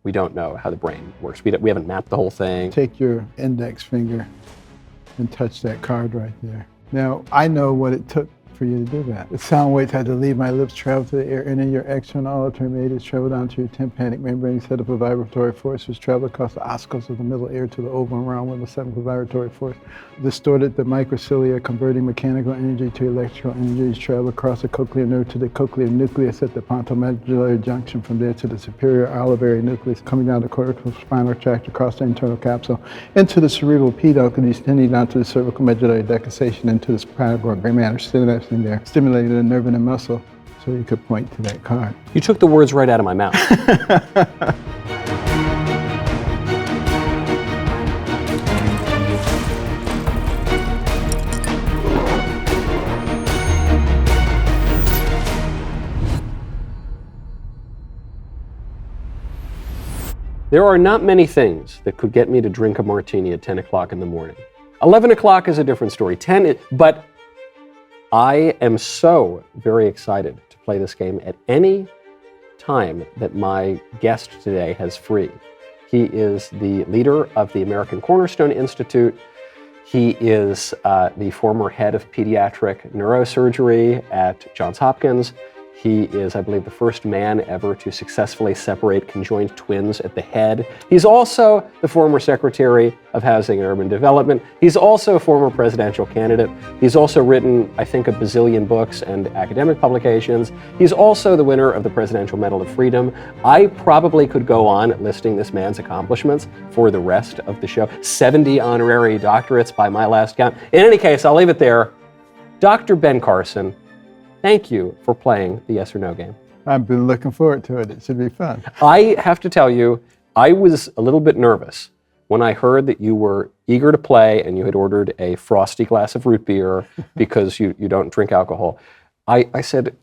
we don't know how the brain works. We haven't mapped the whole thing. Take your index finger and touch that card right there. Now, I know what it took for you to do that. The sound waves had to leave my lips, travel to the air, enter your external auditory medius, travel down to your tympanic membrane, set up a vibratory force, which traveled across the ossicles of the middle ear to the oval and round with a seventh vibratory force, distorted the microcilia, converting mechanical energy to electrical energy, travel across the cochlear nerve to the cochlear nucleus at the pontomedullary junction, from there to the superior olivary nucleus, coming down the cortical spinal tract, across the internal capsule, into the cerebral peduncle, descending down to the cervical medullary decussation, into the spinal gray matter synapse in there, stimulated the nerve and the muscle, so you could point to that card. You took the words right out of my mouth. There are not many things that could get me to drink a martini at 10 o'clock in the morning. 11 o'clock is a different story. But I am so very excited to play this game at any time that my guest today has free. He is the leader of the American Cornerstone Institute. He is the former head of pediatric neurosurgery at Johns Hopkins. He is, I believe, the first man ever to successfully separate conjoined twins at the head. He's also the former Secretary of Housing and Urban Development. He's also a former presidential candidate. He's also written, I think, a bazillion books and academic publications. He's also the winner of the Presidential Medal of Freedom. I probably could go on listing this man's accomplishments for the rest of the show. 70 honorary doctorates by my last count. In any case, I'll leave it there. Dr. Ben Carson, thank you for playing the yes or no game. I've been looking forward to it. It should be fun. I have to tell you, I was a little bit nervous when I heard that you were eager to play and you had ordered a frosty glass of root beer because you don't drink alcohol. I said,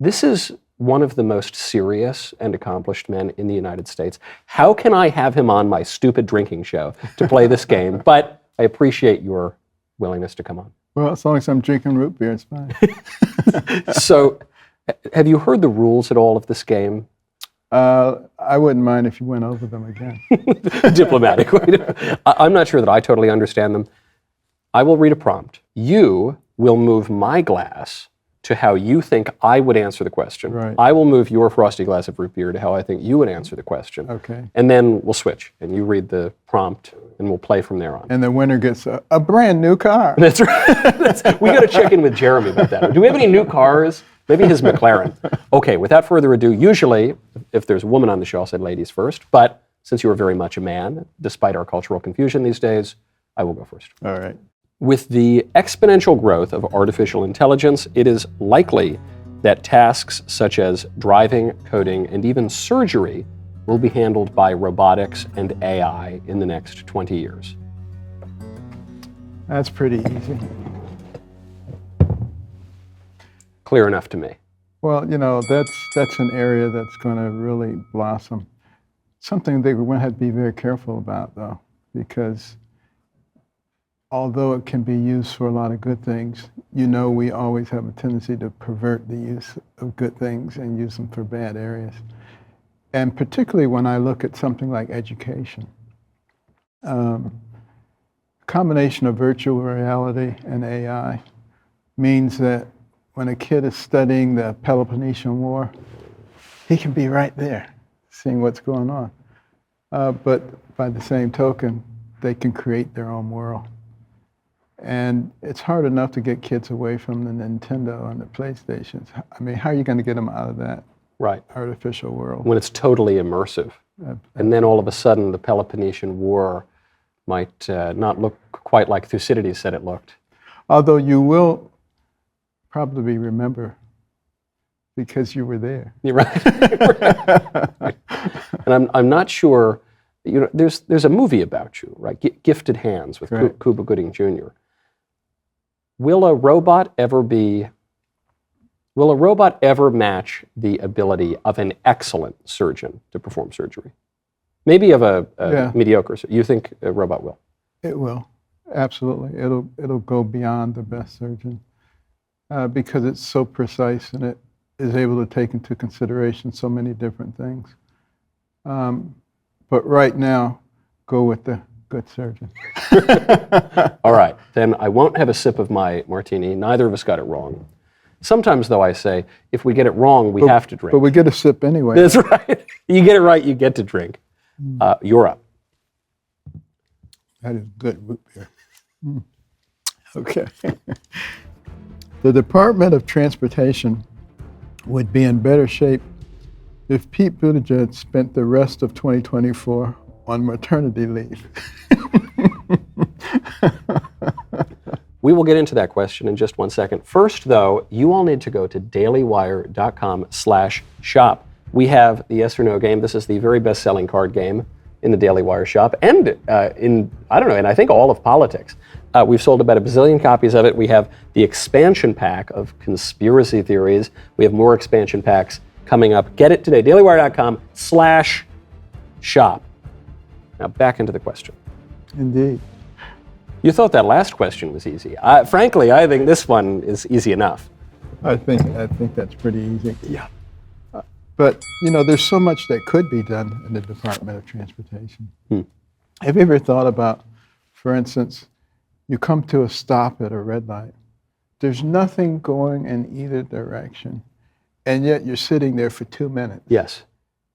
this is one of the most serious and accomplished men in the United States. How can I have him on my stupid drinking show to play this game? But I appreciate your willingness to come on. Well, as long as I'm drinking root beer, it's fine. So, have you heard the rules at all of this game? I wouldn't mind if you went over them again. Diplomatic. I'm not sure that I totally understand them. I will read a prompt. You will move my glass to how you think I would answer the question. Right. I will move your frosty glass of root beer to how I think you would answer the question. Okay. And then we'll switch, and you read the prompt, and we'll play from there on. And the winner gets a brand new car. That's right. We got to check in with Jeremy about that. Do we have any new cars? Maybe his McLaren. Okay, without further ado, usually, if there's a woman on the show, I'll say ladies first. But since you are very much a man, despite our cultural confusion these days, I will go first. All right. With the exponential growth of artificial intelligence, it is likely that tasks such as driving, coding, and even surgery will be handled by robotics and AI in the next 20 years. That's pretty easy. Clear enough to me. Well, you know, that's an area that's going to really blossom. Something that we're going to have to be very careful about, though, because although it can be used for a lot of good things, you know, we always have a tendency to pervert the use of good things and use them for bad areas. And particularly when I look at something like education. A combination of virtual reality and AI means that when a kid is studying the Peloponnesian War, he can be right there, seeing what's going on. But by the same token, they can create their own world. And it's hard enough to get kids away from the Nintendo and the PlayStations. I mean, how are you going to get them out of that artificial world? When it's totally immersive. And then all of a sudden, the Peloponnesian War might not look quite like Thucydides said it looked. Although you will probably remember because you were there. You're right. Right. And I'm not sure, you know, there's a movie about you, right? Gifted Hands with Cuba Gooding Jr. Will a robot ever match the ability of an excellent surgeon to perform surgery? Maybe of a mediocre. You think a robot will? It will, absolutely. It'll go beyond the best surgeon because it's so precise and it is able to take into consideration so many different things. But right now, go with the good surgeon. All right, then I won't have a sip of my martini. Neither of us got it wrong. Sometimes, though, I say, if we get it wrong, we have to drink. But we get a sip anyway. That's right. You get it right, you get to drink. You're up. That is good root beer. Okay. The Department of Transportation would be in better shape if Pete Buttigieg spent the rest of 2024 on maternity leave. We will get into that question in just one second. First, though, you all need to go to dailywire.com/shop. We have the yes or no game. This is the very best-selling card game in the Daily Wire shop and and I think all of politics. We've sold about 1 bazillion copies of it. We have the expansion pack of conspiracy theories. We have more expansion packs coming up. Get it today, dailywire.com/shop. Now back into the question. Indeed. You thought that last question was easy. Frankly, I think this one is easy enough. I think that's pretty easy. Yeah. But, there's so much that could be done in the Department of Transportation. Have you ever thought about, for instance, you come to a stop at a red light. There's nothing going in either direction, and yet you're sitting there for 2 minutes. Yes.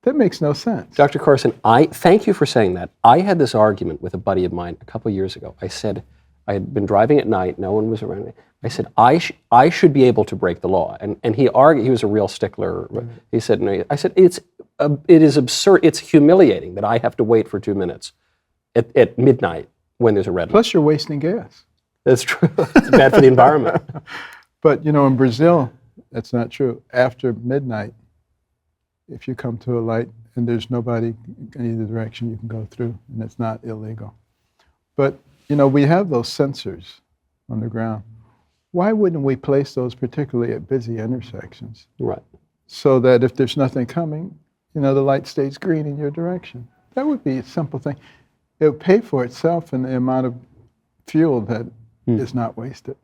That makes no sense. Dr. Carson, I thank you for saying that. I had this argument with a buddy of mine a couple of years ago. I said, I had been driving at night, no one was around me. I said, I should be able to break the law. And he argued, he was a real stickler. He said, no. I said, it is absurd, it's humiliating that I have to wait for 2 minutes at midnight when there's a red light. Plus you're wasting gas. That's true. It's bad for the environment. But, in Brazil, that's not true. After midnight, if you come to a light and there's nobody in either direction, you can go through, and it's not illegal. But, we have those sensors on the ground. Why wouldn't we place those particularly at busy intersections? Right. So that if there's nothing coming, the light stays green in your direction. That would be a simple thing. It would pay for itself in the amount of fuel that is not wasted.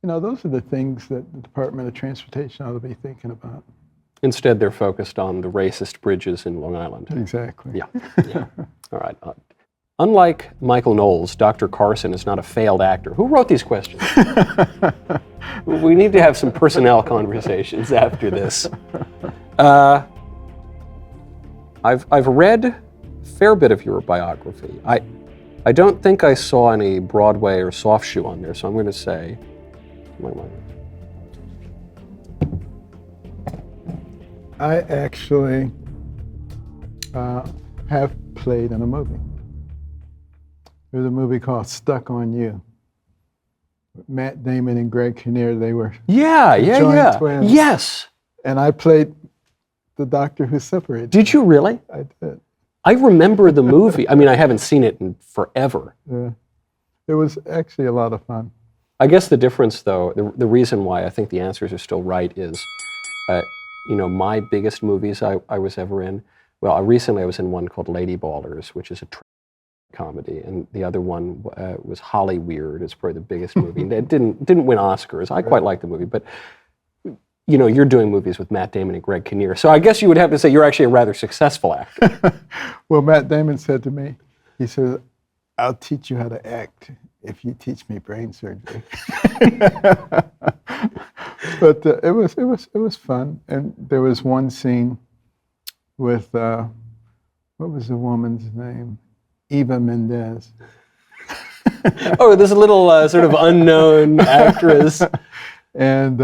Those are the things that the Department of Transportation ought to be thinking about. Instead, they're focused on the racist bridges in Long Island. Exactly. Yeah. All right. Unlike Michael Knowles, Dr. Carson is not a failed actor. Who wrote these questions? We need to have some personnel conversations after this. I've read a fair bit of your biography. I don't think I saw any Broadway or soft shoe on there, so I'm going to say, I actually have played in a movie. There's a movie called Stuck on You. Matt Damon and Greg Kinnear, they were joint twins. Yes. And I played the doctor who separated. Did you really? I did. I remember the movie. I mean, I haven't seen it in forever. Yeah. It was actually a lot of fun. I guess the difference, though, the reason why I think the answers are still right is, my biggest movies I was ever in, recently I was in one called Lady Ballers, which is a comedy, and the other one was Holly Weird. It's probably the biggest movie. It didn't win Oscars. I quite like the movie, but you're doing movies with Matt Damon and Greg Kinnear, so I guess you would have to say you're actually a rather successful actor. Well, Matt Damon said to me, he said, "I'll teach you how to act if you teach me brain surgery." But it was fun, and there was one scene with what was the woman's name? Eva Mendes. Oh, there's a little sort of unknown actress. And,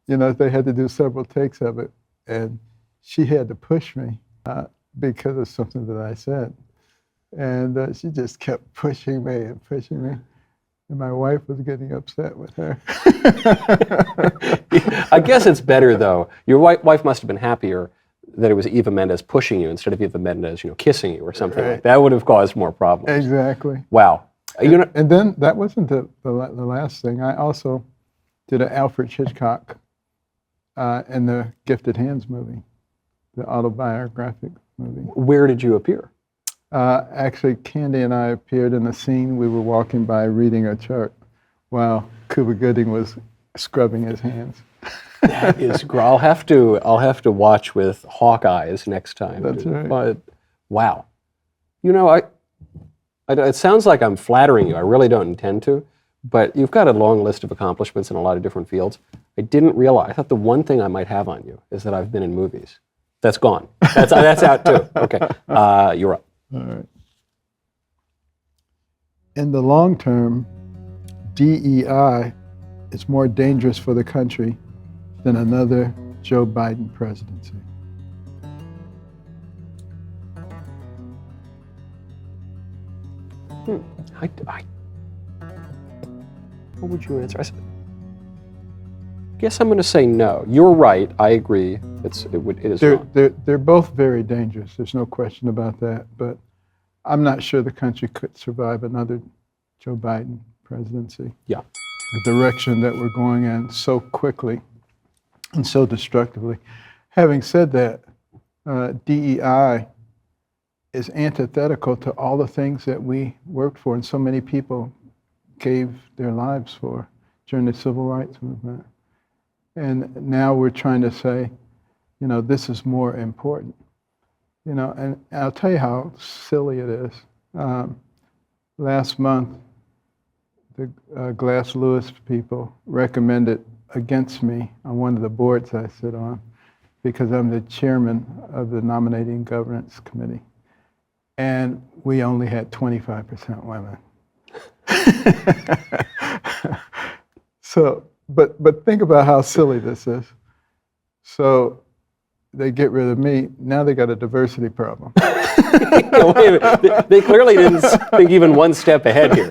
they had to do several takes of it. And she had to push me because of something that I said. And she just kept pushing me and pushing me. And my wife was getting upset with her. I guess it's better, though. Your wife must have been happier that it was Eva Mendes pushing you instead of Eva Mendes, kissing you or something like that. That would have caused more problems. Exactly. Wow. And then that wasn't the last thing. I also did an Alfred Hitchcock in the Gifted Hands movie, the autobiographic movie. Where did you appear? Actually, Candy and I appeared in a scene. We were walking by reading a chart while Cuba Gooding was scrubbing his hands. That is great. I'll have to watch with hawk eyes next time. That's right. But wow. You know, it sounds like I'm flattering you. I really don't intend to, but you've got a long list of accomplishments in a lot of different fields. I didn't realize. I thought the one thing I might have on you is that I've been in movies. That's gone. That's out too. Okay, you're up. All right. In the long term, DEI is more dangerous for the country than another Joe Biden presidency. What would you answer? I guess I'm going to say no. You're right. I agree. It is not. They're both very dangerous. There's no question about that. But I'm not sure the country could survive another Joe Biden presidency. Yeah. The direction that we're going in so quickly and so destructively. Having said that, DEI is antithetical to all the things that we worked for and so many people gave their lives for during the civil rights movement. And now we're trying to say, you know, this is more important. You know, and I'll tell you how silly it is. Last month, the Glass Lewis people recommended against me on one of the boards I sit on because I'm the chairman of the Nominating Governance Committee. And we only had 25% women. So, but think about how silly this is. So they get rid of me, now they got a diversity problem. Wait a minute. They clearly didn't think even one step ahead here.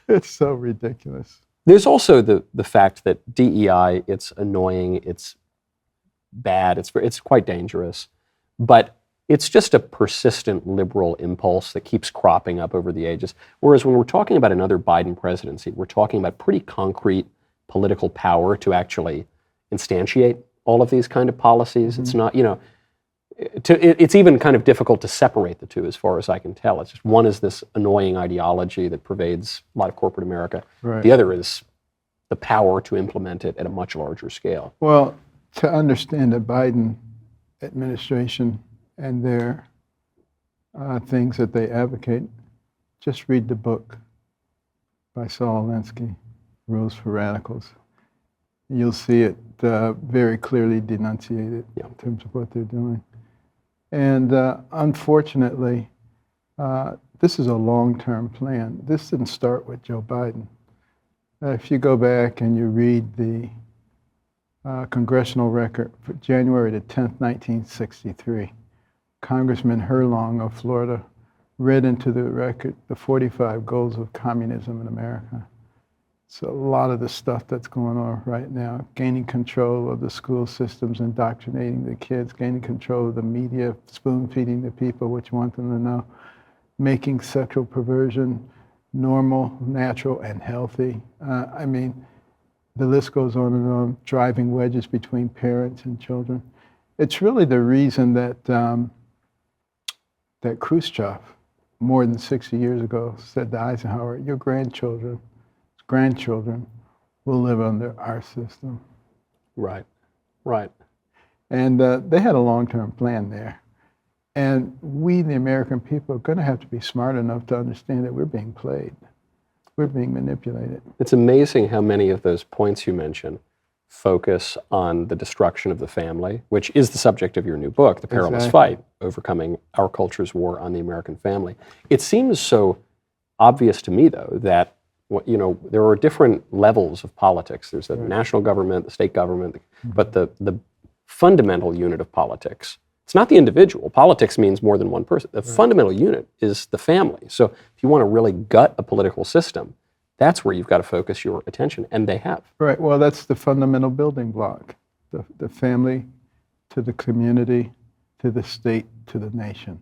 It's so ridiculous. There's also the fact that DEI, it's annoying, it's bad, it's quite dangerous, but it's just a persistent liberal impulse that keeps cropping up over the ages. Whereas when we're talking about another Biden presidency, we're talking about pretty concrete political power to actually instantiate all of these kind of policies. Mm-hmm. It's not, you know, it's even kind of difficult to separate the two as far as I can tell. It's just one is this annoying ideology that pervades a lot of corporate America. Right. The other is the power to implement it at a much larger scale. Well, to understand the Biden administration and their things that they advocate, just read the book by Saul Alinsky, Rules for Radicals. You'll see it very clearly denunciated in terms of what they're doing. And unfortunately, this is a long-term plan. This didn't start with Joe Biden. If you go back and you read the congressional record for January the 10th, 1963, Congressman Herlong of Florida read into the record the 45 goals of communism in America. So a lot of the stuff that's going on right now, gaining control of the school systems, indoctrinating the kids, gaining control of the media, spoon-feeding the people what you want them to know, making sexual perversion normal, natural, and healthy. I mean, the list goes on and on, driving wedges between parents and children. It's really the reason that that Khrushchev, more than 60 years ago, said to Eisenhower, your grandchildren will live under our system. Right, right. And they had a long-term plan there. And we, the American people, are going to have to be smart enough to understand that we're being played. We're being manipulated. It's amazing how many of those points you mention focus on the destruction of the family, which is the subject of your new book, The Perilous Fight, Overcoming Our Culture's War on the American Family. It seems so obvious to me, though, that there are different levels of politics. There's the national government, the state government, but the fundamental unit of politics, it's not the individual. Politics means more than one person. The fundamental unit is the family. So if you want to really gut a political system, that's where you've got to focus your attention, and they have. Right, well, that's the fundamental building block. The family to the community, to the state, to the nation.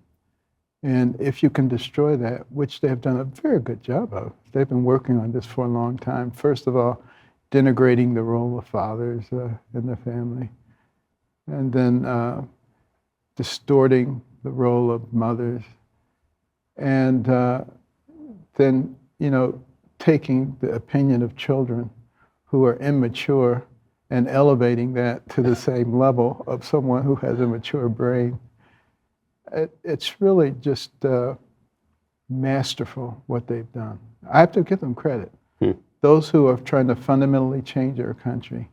And if you can destroy that, which they have done a very good job of, they've been working on this for a long time. First of all, denigrating the role of fathers in the family, and then distorting the role of mothers, and then, taking the opinion of children who are immature and elevating that to the same level of someone who has a mature brain. It's really just masterful what they've done. I have to give them credit. Those who are trying to fundamentally change our country,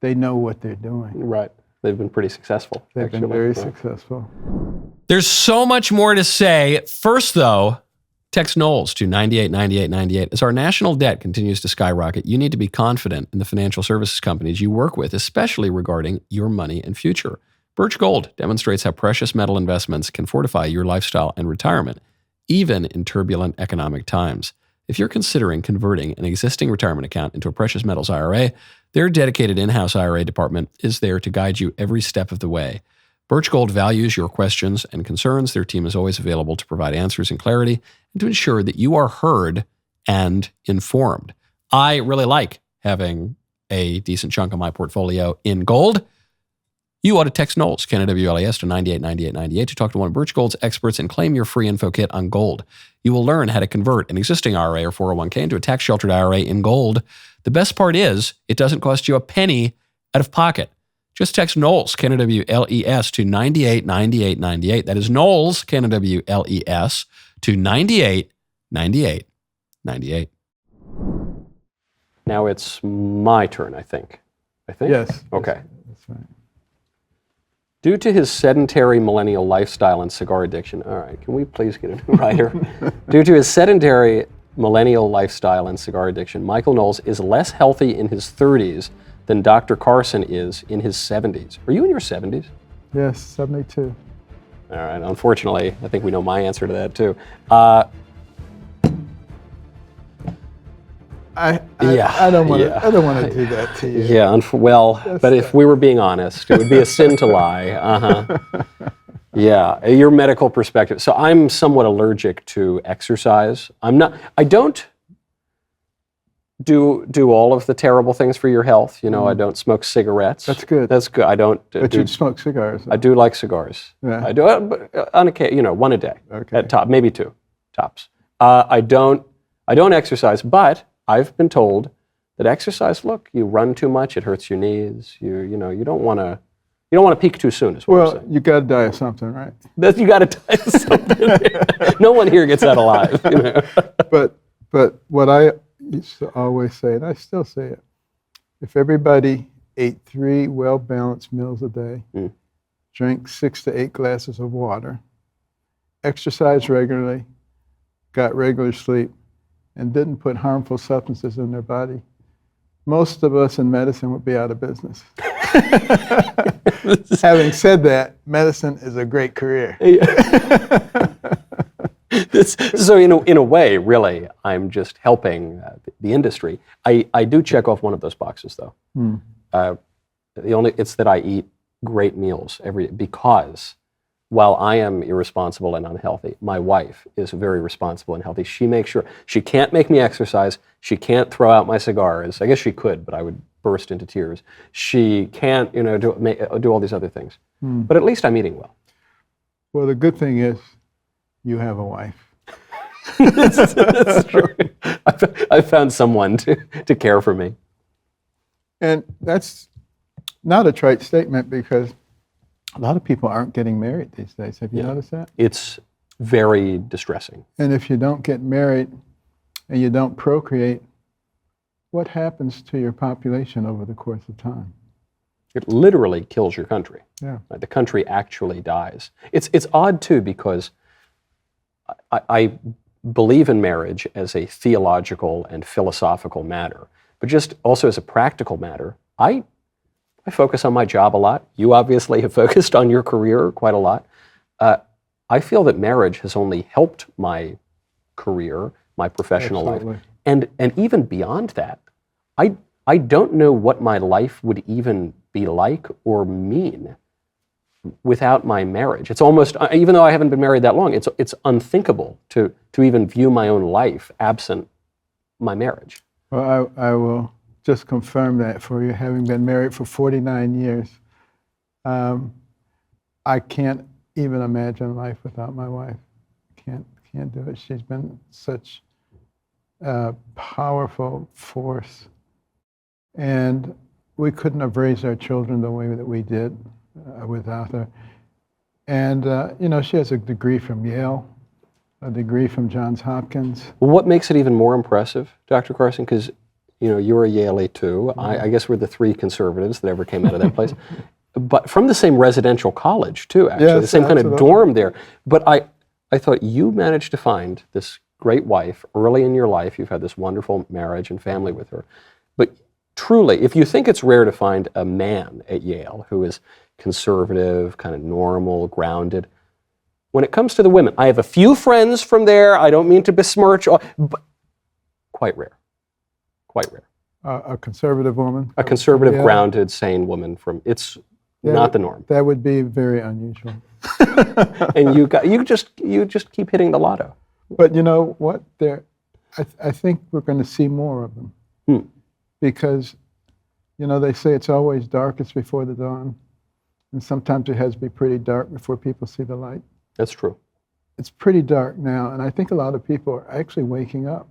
they know what they're doing. Right. They've been pretty successful. They've been very successful. There's so much more to say. First, though, text Knowles to 989898. As our national debt continues to skyrocket, you need to be confident in the financial services companies you work with, especially regarding your money and future. Birch Gold demonstrates how precious metal investments can fortify your lifestyle and retirement, even in turbulent economic times. If you're considering converting an existing retirement account into a precious metals IRA, their dedicated in-house IRA department is there to guide you every step of the way. Birch Gold values your questions and concerns. Their team is always available to provide answers and clarity and to ensure that you are heard and informed. I really like having a decent chunk of my portfolio in gold. You ought to text Knowles, KNWLES, to 989898 to talk to one of Birch Gold's experts and claim your free info kit on gold. You will learn how to convert an existing IRA or 401k into a tax-sheltered IRA in gold. The best part is it doesn't cost you a penny out of pocket. Just text Knowles, KNWLES, to 989898. That is Knowles, KNWLES, to 989898. Now it's my turn, I think. Yes. Okay. That's right. Due to his sedentary millennial lifestyle and cigar addiction, all right, can we please get a new writer? Due to his sedentary millennial lifestyle and cigar addiction, Michael Knowles is less healthy in his 30s than Dr. Carson is in his 70s. Are you in your 70s? Yes, 72. All right, unfortunately, I think we know my answer to that too. I don't want to. I don't want to do that to you. Yeah, but if we were being honest, it would be a sin to lie. Yeah, your medical perspective. So I'm somewhat allergic to exercise. I don't do all of the terrible things for your health. You know, I don't smoke cigarettes. That's good. That's good. I don't. But you smoke cigars. I do like cigars. Yeah. I do, but on occasion, one a day. Okay. At top, maybe two tops. I don't exercise, but I've been told that exercise. Look, you run too much, it hurts your knees. You don't want to peak too soon. Is what I'm saying. You got to die of something, right? You got to die of something. No one here gets out alive. You know? But what I used to always say, and I still say it, if everybody ate 3 well-balanced meals a day, drank 6 to 8 glasses of water, exercised regularly, got regular sleep, and didn't put harmful substances in their body, most of us in medicine would be out of business. Having said that, medicine is a great career. So in a way, really, I'm just helping the industry. I do check off one of those boxes, though. It's that I eat great meals every day because while I am irresponsible and unhealthy, my wife is very responsible and healthy. She makes sure she can't make me exercise. She can't throw out my cigars. I guess she could, but I would burst into tears. She can't, do all these other things. But at least I'm eating well. Well, the good thing is you have a wife. That's true. I found someone to care for me. And that's not a trite statement because a lot of people aren't getting married these days. Have you noticed that? It's very distressing. And if you don't get married and you don't procreate, what happens to your population over the course of time? It literally kills your country. Yeah. The country actually dies. It's odd, too, because I believe in marriage as a theological and philosophical matter, but just also as a practical matter. I focus on my job a lot. You obviously have focused on your career quite a lot. I feel that marriage has only helped my career, my professional life. And even beyond that, I don't know what my life would even be like or mean without my marriage. It's almost, even though I haven't been married that long, it's unthinkable to even view my own life absent my marriage. Well, I will just confirm that for you, having been married for 49 years. I can't even imagine life without my wife. Can't do it. She's been such a powerful force. And we couldn't have raised our children the way that we did without her. And, she has a degree from Yale, a degree from Johns Hopkins. Well, what makes it even more impressive, Dr. Carson, because you're a Yale too. I guess we're the three conservatives that ever came out of that place. But from the same residential college too, actually, Yes, the same kind of absolutely. dorm there. But I thought you managed to find this great wife early in your life. You've had this wonderful marriage and family with her. But truly, if you think it's rare to find a man at Yale who is conservative, kind of normal, grounded, when it comes to the women, I have a few friends from there. I don't mean to besmirch, but quite rare. Quite rare. A conservative woman. A conservative, Yeah. grounded, sane woman it's not the norm. That would be very unusual. And you just keep hitting the lotto. But you know what? I think we're going to see more of them. Because, they say it's always darkest before the dawn. And sometimes it has to be pretty dark before people see the light. That's true. It's pretty dark now, and I think a lot of people are actually waking up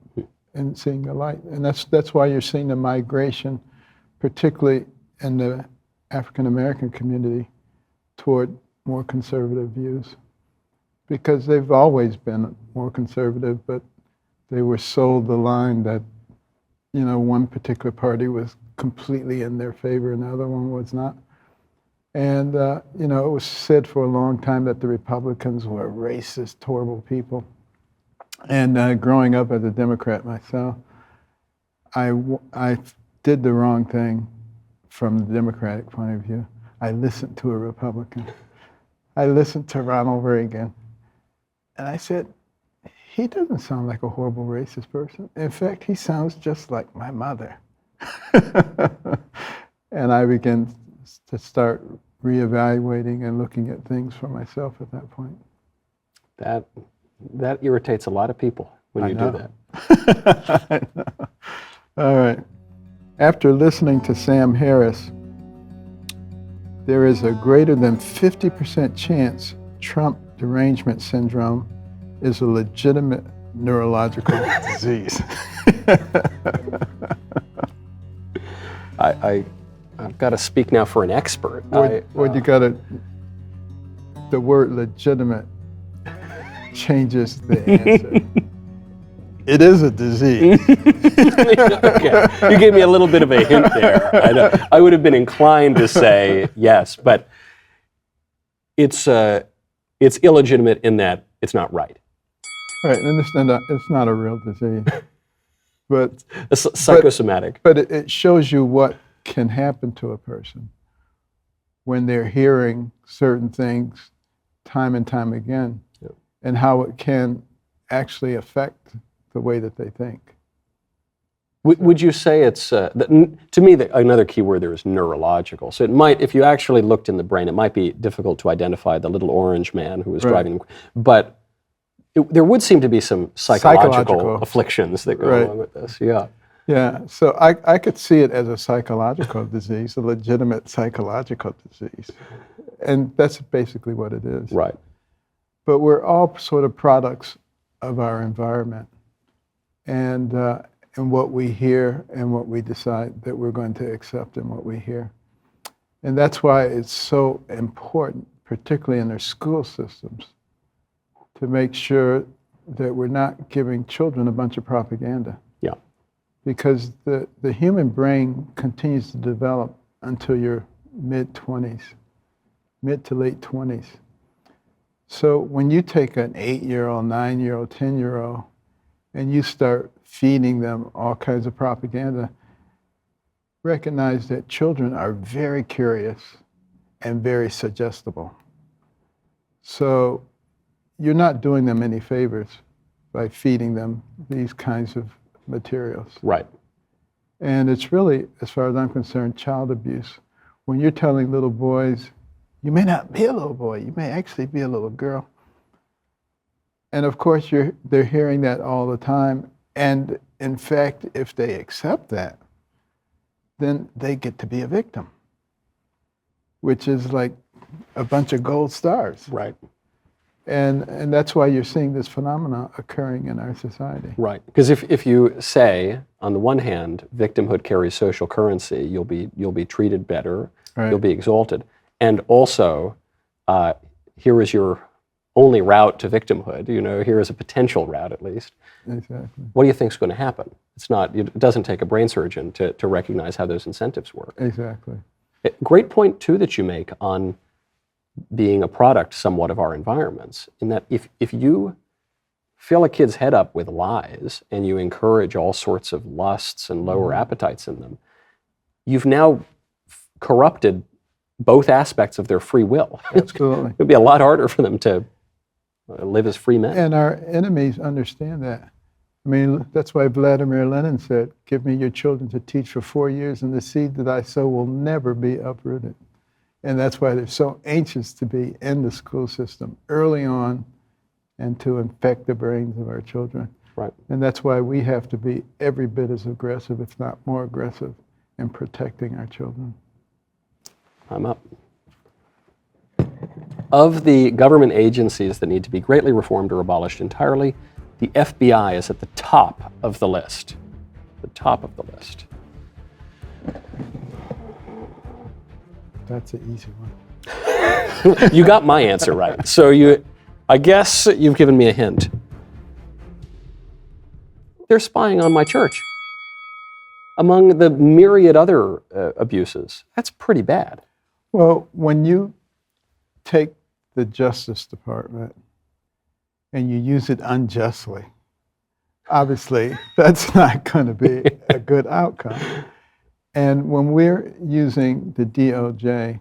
and seeing the light. And that's why you're seeing the migration, particularly in the African American community, toward more conservative views. Because they've always been more conservative, but they were sold the line that, one particular party was completely in their favor and the other one was not. And, it was said for a long time that the Republicans were racist, horrible people. And growing up as a Democrat myself, I did the wrong thing from the Democratic point of view. I listened to a Republican. I listened to Ronald Reagan. And I said, he doesn't sound like a horrible racist person. In fact, he sounds just like my mother. And I began to start reevaluating and looking at things for myself at that point. That irritates a lot of people when you do that. I know. All right. After listening to Sam Harris, there is a greater than 50% chance Trump derangement syndrome is a legitimate neurological disease. I've got to speak now for an expert. You got to, the word legitimate changes the answer. It is a disease. Okay. You gave me a little bit of a hint there. I would have been inclined to say yes, but it's illegitimate in that it's not right. Right, and it's not a real disease. But It's psychosomatic. But it shows you what can happen to a person when they're hearing certain things time and time again, and how it can actually affect the way that they think. Would you say it's, to me, another key word there is neurological. So it might, if you actually looked in the brain, it might be difficult to identify the little orange man who was driving, but there would seem to be some psychological afflictions that go along with this. Yeah. Yeah, so I could see it as a psychological disease, a legitimate psychological disease. And that's basically what it is. Right. But we're all sort of products of our environment and what we hear and what we decide that we're going to accept in what we hear. And that's why it's so important, particularly in our school systems, to make sure that we're not giving children a bunch of propaganda. Yeah. Because the human brain continues to develop until your mid-20s, mid to late 20s. So when you take an 8-year-old, 9-year-old, 10-year-old, and you start feeding them all kinds of propaganda, recognize that children are very curious and very suggestible. So you're not doing them any favors by feeding them these kinds of materials. Right. And it's really, as far as I'm concerned, child abuse. When you're telling little boys, you may not be a little boy, you may actually be a little girl. And of course, they're hearing that all the time. And in fact, if they accept that, then they get to be a victim, which is like a bunch of gold stars. Right. And that's why you're seeing this phenomenon occurring in our society. Right. Because if you say, on the one hand, victimhood carries social currency, you'll be treated better, Right. you'll be exalted, and also here is your only route to victimhood. Here is a potential route, at least. Exactly. What do you think is going to happen? It doesn't take a brain surgeon to recognize how those incentives work. Exactly. Great point, too, that you make on being a product somewhat of our environments, in that if you fill a kid's head up with lies and you encourage all sorts of lusts and lower appetites in them, you've now corrupted both aspects of their free will. Absolutely. It would be a lot harder for them to live as free men. And our enemies understand that. I mean, that's why Vladimir Lenin said, "Give me your children to teach for 4 years, and the seed that I sow will never be uprooted." And that's why they're so anxious to be in the school system early on and to infect the brains of our children. Right. And that's why we have to be every bit as aggressive, if not more aggressive, in protecting our children. I'm up. Of the government agencies that need to be greatly reformed or abolished entirely, the FBI is at the top of the list. The top of the list. That's an easy one. You got my answer right. So I guess you've given me a hint. They're spying on my church. Among the myriad other abuses, that's pretty bad. Well, when you take the Justice Department and you use it unjustly, obviously that's not going to be a good outcome. And when we're using the DOJ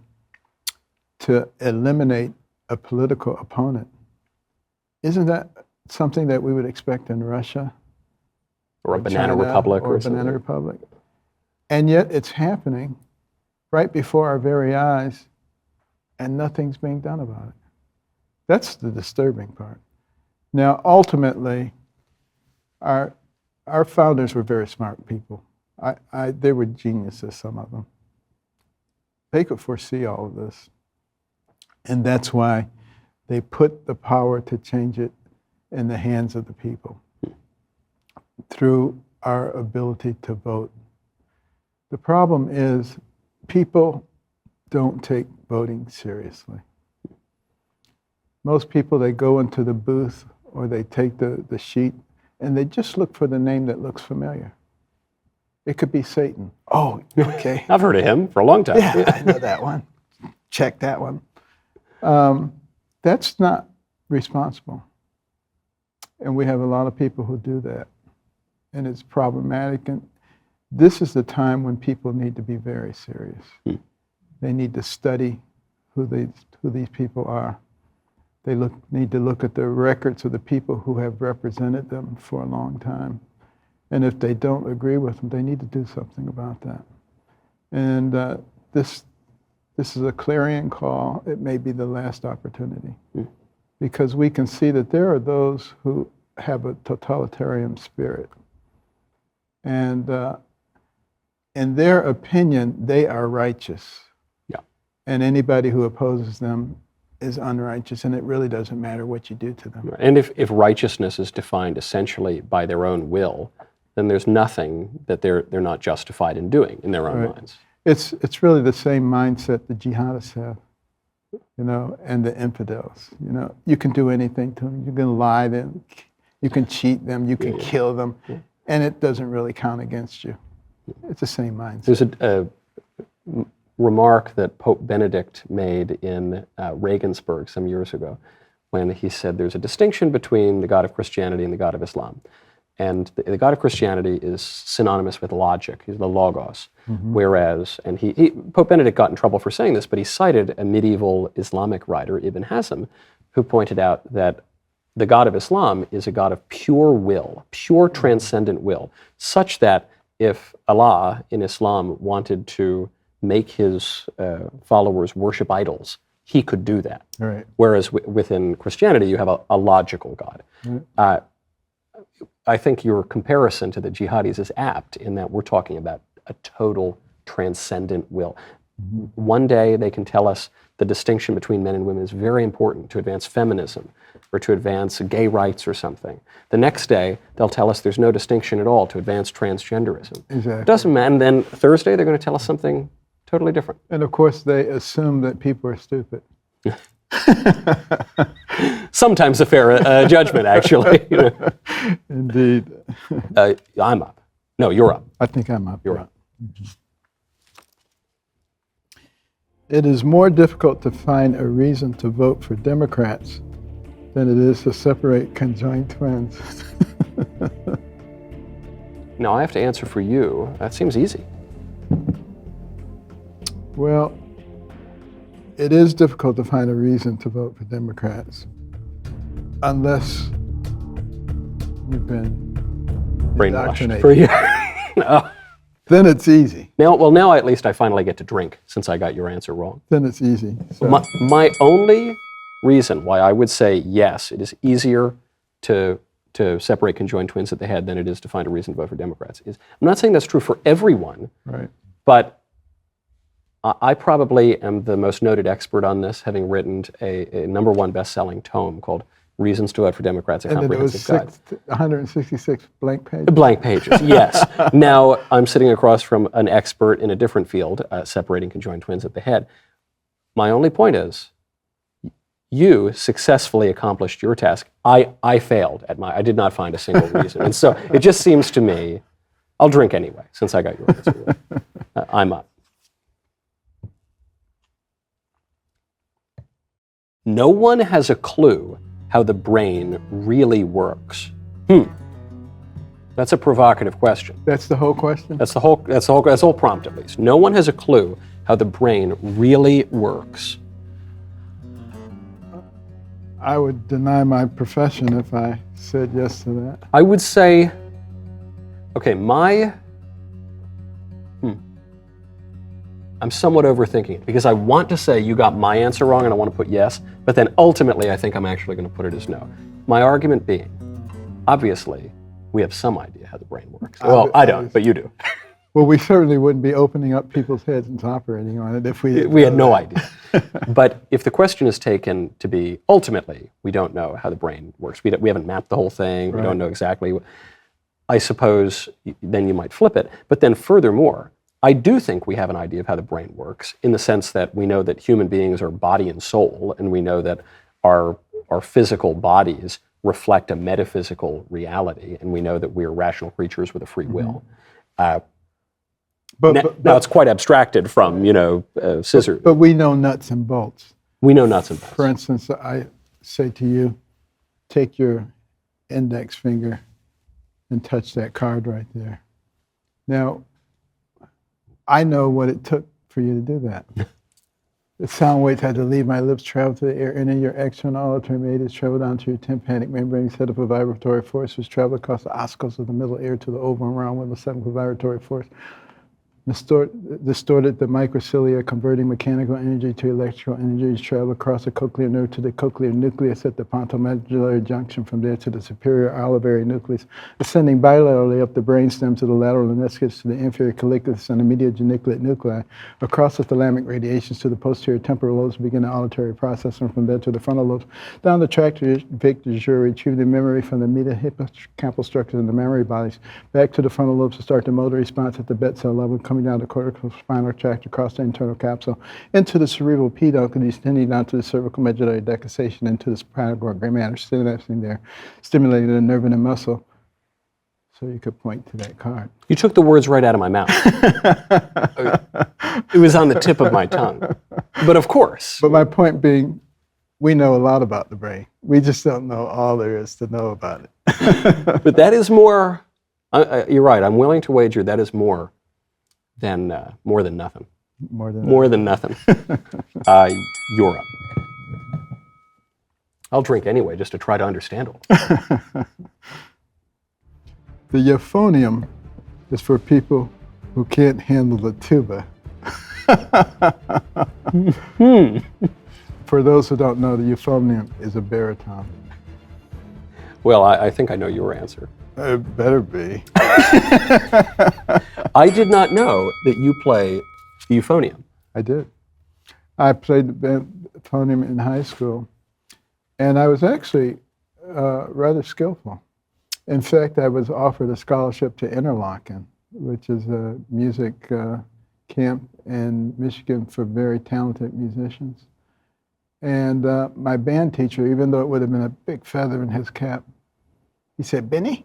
to eliminate a political opponent, isn't that something that we would expect in Russia? Or a banana China, republic or a banana republic? And yet it's happening right before our very eyes, and nothing's being done about it. That's the disturbing part. Now, ultimately, our founders were very smart people. They were geniuses, some of them. They could foresee all of this. And that's why they put the power to change it in the hands of the people through our ability to vote. The problem is people don't take voting seriously. Most people, they go into the booth or they take the sheet and they just look for the name that looks familiar. It could be Satan. Oh, okay. I've heard of him for a long time. Yeah, I know that one. Check that one. That's not responsible. And we have a lot of people who do that. And it's problematic. And this is the time when people need to be very serious. They need to study who these people are. They need to look at the records of the people who have represented them for a long time. And if they don't agree with them, they need to do something about that. And this is a clarion call. It may be the last opportunity. Because we can see that there are those who have a totalitarian spirit. And in their opinion, they are righteous. Yeah. And anybody who opposes them is unrighteous, and it really doesn't matter what you do to them. And if righteousness is defined essentially by their own will, then there's nothing that they're not justified in doing in their own minds. It's really the same mindset the jihadists have, and the infidels. You can do anything to them. You can lie them, you can cheat them, you can kill them, and it doesn't really count against you. It's the same mindset. There's a remark that Pope Benedict made in Regensburg some years ago when he said there's a distinction between the God of Christianity and the God of Islam. And the God of Christianity is synonymous with logic. He's the logos. Whereas, and Pope Benedict got in trouble for saying this, but he cited a medieval Islamic writer, Ibn Hazm, who pointed out that the God of Islam is a God of pure will, pure transcendent will, such that if Allah in Islam wanted to make his followers worship idols, he could do that. Right. Whereas within Christianity, you have a logical God. I think your comparison to the jihadis is apt in that we're talking about a total transcendent will. One day they can tell us the distinction between men and women is very important to advance feminism or to advance gay rights or something. The next day they'll tell us there's no distinction at all to advance transgenderism. Exactly. It doesn't matter. And then Thursday they're going to tell us something totally different. And of course they assume that people are stupid. Sometimes a fair judgment, actually. You know. Indeed. I'm up. No, you're up. I think I'm up. You're up. It is more difficult to find a reason to vote for Democrats than it is to separate conjoined twins. No, I have to answer for you. That seems easy. Well, it is difficult to find a reason to vote for Democrats unless you've been Brainwashed indoctrinated. for you. No. Then it's easy. Now at least I finally get to drink since I got your answer wrong. Then it's easy. So, My only reason why I would say yes, it is easier to separate conjoined twins at the head than it is to find a reason to vote for Democrats is, I'm not saying that's true for everyone, right. but I probably am the most noted expert on this, having written a #1 best-selling tome called Reasons to Vote for Democrats, a And it was comprehensive guide. 166 blank pages. Blank pages, yes. Now I'm sitting across from an expert in a different field, separating conjoined twins at the head. My only point is, you successfully accomplished your task. I failed at I did not find a single reason. And so it just seems to me, I'll drink anyway, since I got your answer. I'm up. No one has a clue how the brain really works. That's a provocative question. That's the whole question? That's the whole prompt, at least. No one has a clue how the brain really works. I would deny my profession if I said yes to that. I would say, okay, I'm somewhat overthinking it because I want to say you got my answer wrong and I want to put yes, but then ultimately I think I'm actually going to put it as no. My argument being, obviously, we have some idea how the brain works. Well, I don't, but you do. Well, we certainly wouldn't be opening up people's heads and operating on it if we had no idea. But if the question is taken to be, ultimately, we don't know how the brain works. We haven't mapped the whole thing. Right. We don't know exactly. I suppose then you might flip it. But then furthermore, I do think we have an idea of how the brain works in the sense that we know that human beings are body and soul, and we know that our physical bodies reflect a metaphysical reality, and we know that we are rational creatures with a free will. Now it's quite abstracted from, scissors. But we know nuts and bolts. We know nuts and bolts. For instance, I say to you, take your index finger and touch that card right there. Now, I know what it took for you to do that. The sound waves had to leave my lips, travel to the air, enter your external auditory meatus, travel down to your tympanic membrane, set up a vibratory force, which traveled across the oscles of the middle ear to the oval and round with a central vibratory force. Distorted the microcilia, converting mechanical energy to electrical energy, travel across the cochlear nerve to the cochlear nucleus at the pontomedullary junction, from there to the superior olivary nucleus, ascending bilaterally up the brainstem to the lateral meniscus to the inferior colliculus and the medial geniculate nuclei, across the thalamic radiations to the posterior temporal lobes, begin the auditory process, and from there to the frontal lobes, down the tract to Vic du jour, retrieve the memory from the medial hippocampal structures and the memory bodies, back to the frontal lobes to start the motor response at the bed cell level, coming down the cortical spinal tract across the internal capsule, into the cerebral peduncle, descending down to the cervical medullary decussation, into the spinal cord gray matter synapsing there, stimulating the nerve and the muscle. So you could point to that card. You took the words right out of my mouth. It was on the tip of my tongue. But of course. But my point being, we know a lot about the brain. We just don't know all there is to know about it. But that is more, you're right, I'm willing to wager that is more than nothing. More than nothing. You're up. I'll drink anyway, just to try to understand all. The euphonium is for people who can't handle the tuba. For those who don't know, the euphonium is a baritone. Well, I think I know your answer. It better be. I did not know that you play the euphonium. I did. I played the euphonium in high school, and I was actually rather skillful. In fact, I was offered a scholarship to Interlochen, which is a music camp in Michigan for very talented musicians. And my band teacher, even though it would have been a big feather in his cap, he said, Benny,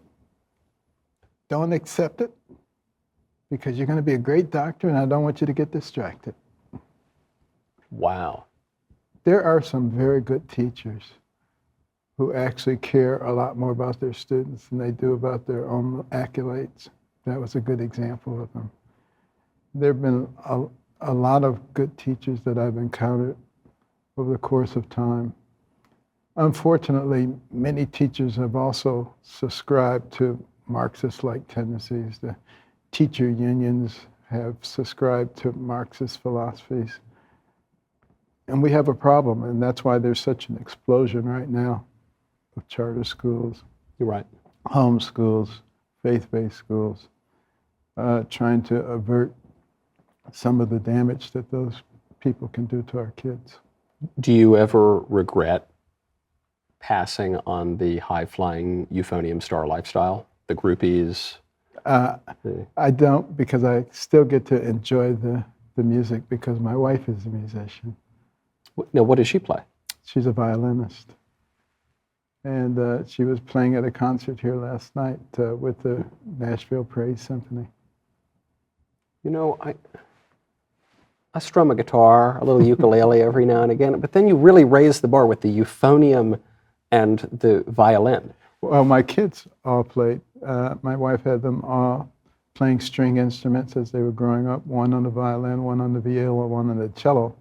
don't accept it because you're going to be a great doctor and I don't want you to get distracted. Wow. There are some very good teachers who actually care a lot more about their students than they do about their own accolades. That was a good example of them. There have been a lot of good teachers that I've encountered over the course of time. Unfortunately, many teachers have also subscribed to Marxist-like tendencies. The teacher unions have subscribed to Marxist philosophies. And we have a problem, and that's why there's such an explosion right now of charter schools, You're right. home schools, faith-based schools, trying to avert some of the damage that those people can do to our kids. Do you ever regret passing on the high-flying euphonium star lifestyle? The groupies? I don't, because I still get to enjoy the music because my wife is a musician. Now, what does she play? She's a violinist. And she was playing at a concert here last night with the Nashville Praise Symphony. You know, I strum a guitar, a little ukulele every now and again, but then you really raise the bar with the euphonium and the violin. Well, my kids all played. My wife had them all playing string instruments as they were growing up, one on the violin, one on the viola, one on the cello.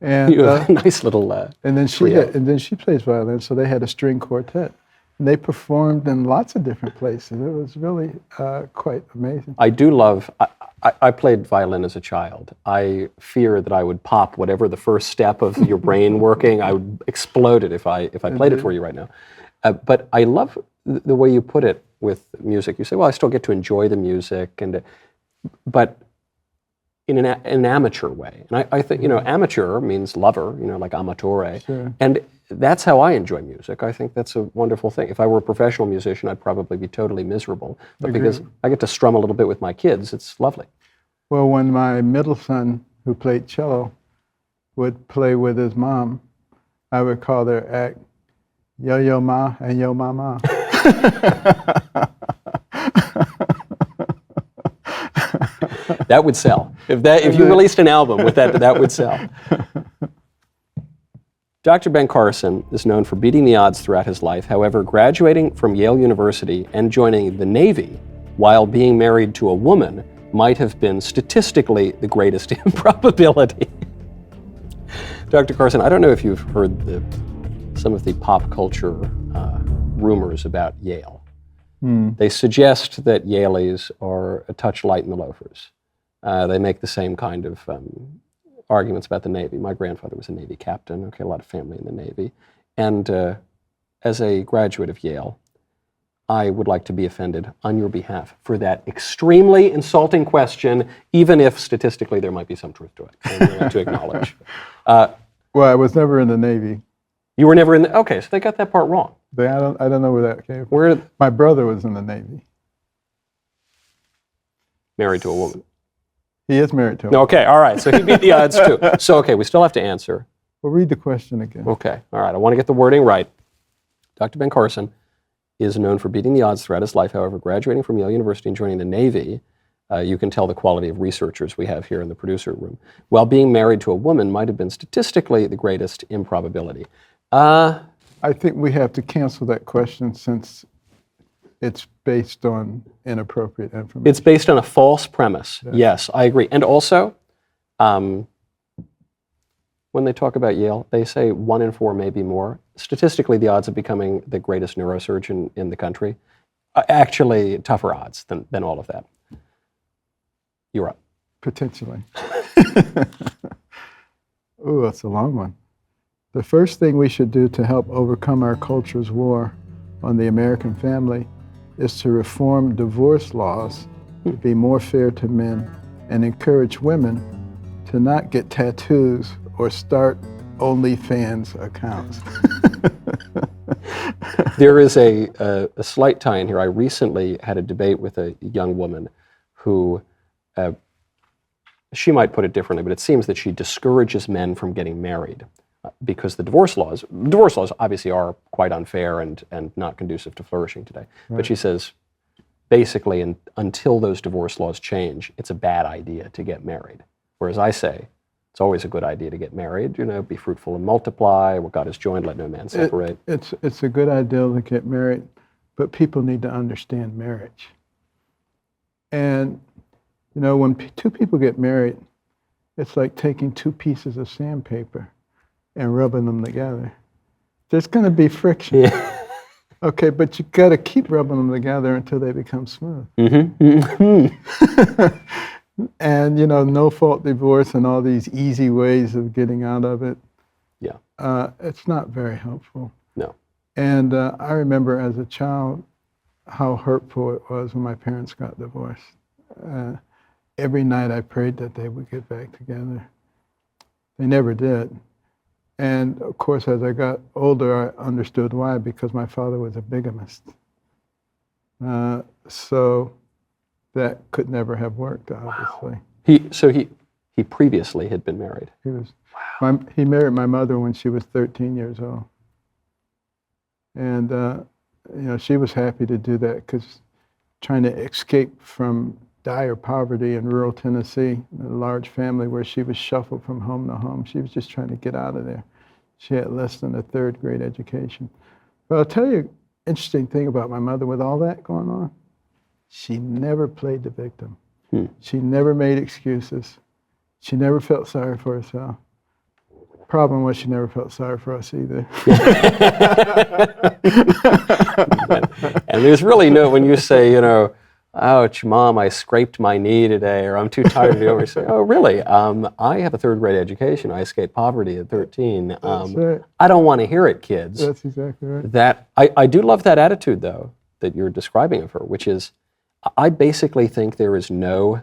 And You have a nice little and then trio. she plays violin, so they had a string quartet. And they performed in lots of different places. It was really quite amazing. I do love, I played violin as a child. I fear that I would pop whatever the first step of your brain working, I would explode it if I played it for you right now. But I love the way you put it with music. You say, well, I still get to enjoy the music, but in an amateur way. And I think, amateur means lover, like amatore. Sure. And that's how I enjoy music. I think that's a wonderful thing. If I were a professional musician, I'd probably be totally miserable. But because I get to strum a little bit with my kids, it's lovely. Well, when my middle son, who played cello, would play with his mom, I would call their act Yo-Yo Ma and Yo Mama. That would sell. If you released an album with that would sell. Dr. Ben Carson is known for beating the odds throughout his life. However, graduating from Yale University and joining the Navy while being married to a woman might have been statistically the greatest improbability. Dr. Carson, I don't know if you've heard some of the pop culture rumors about Yale. They suggest that Yaleys are a touch light in the loafers. They make the same kind of arguments about the Navy. My grandfather was a Navy captain, a lot of family in the Navy. And as a graduate of Yale, I would like to be offended on your behalf for that extremely insulting question, even if statistically there might be some truth to it, to acknowledge. Well, I was never in the Navy. You were never in the, okay, so they got that part wrong. I don't know where that came from. My brother was in the Navy. Married to a woman. He is married to a woman. Okay, all right, so he beat the odds too. So, okay, we still have to answer. Well, read the question again. Okay, all right, I want to get the wording right. Dr. Ben Carson is known for beating the odds throughout his life. However, graduating from Yale University and joining the Navy, you can tell the quality of researchers we have here in the producer room, while being married to a woman might have been statistically the greatest improbability. I think we have to cancel that question since it's based on inappropriate information. It's based on a false premise. Yes, I agree. And also, when they talk about Yale, they say 1 in 4, maybe more. Statistically, the odds of becoming the greatest neurosurgeon in the country, actually tougher odds than all of that. You're up. Potentially. Ooh, that's a long one. The first thing we should do to help overcome our culture's war on the American family is to reform divorce laws to be more fair to men and encourage women to not get tattoos or start OnlyFans accounts. There is a slight tie in here. I recently had a debate with a young woman who, she might put it differently, but it seems that she discourages men from getting married because the divorce laws obviously are quite unfair and not conducive to flourishing today. Right. But she says, basically, until those divorce laws change, it's a bad idea to get married. Whereas I say, it's always a good idea to get married, be fruitful and multiply, what God has joined, let no man separate. It's a good idea to get married, but people need to understand marriage. And, when two people get married, it's like taking two pieces of sandpaper and rubbing them together. There's going to be friction. Yeah. Okay, but you got to keep rubbing them together until they become smooth. And, no-fault divorce and all these easy ways of getting out of it. Yeah. It's not very helpful. No. And I remember as a child how hurtful it was when my parents got divorced. Every night I prayed that they would get back together. They never did. And of course, as I got older, I understood why, because my father was a bigamist. So that could never have worked, obviously. Wow. He previously had been married. He married my mother when she was 13 years old. And, she was happy to do that because trying to escape from dire poverty in rural Tennessee, a large family where she was shuffled from home to home. She was just trying to get out of there. She had less than a third grade education. But I'll tell you an interesting thing about my mother with all that going on. She never played the victim. She never made excuses. She never felt sorry for herself. Problem was she never felt sorry for us either. And there's really when you say, ouch, Mom, I scraped my knee today, or I'm too tired to do it, you say, oh, really? I have a third grade education. I escaped poverty at 13. That's right. I don't want to hear it, kids. That's exactly right. That I do love that attitude, though, that you're describing of her, which is, I basically think there is no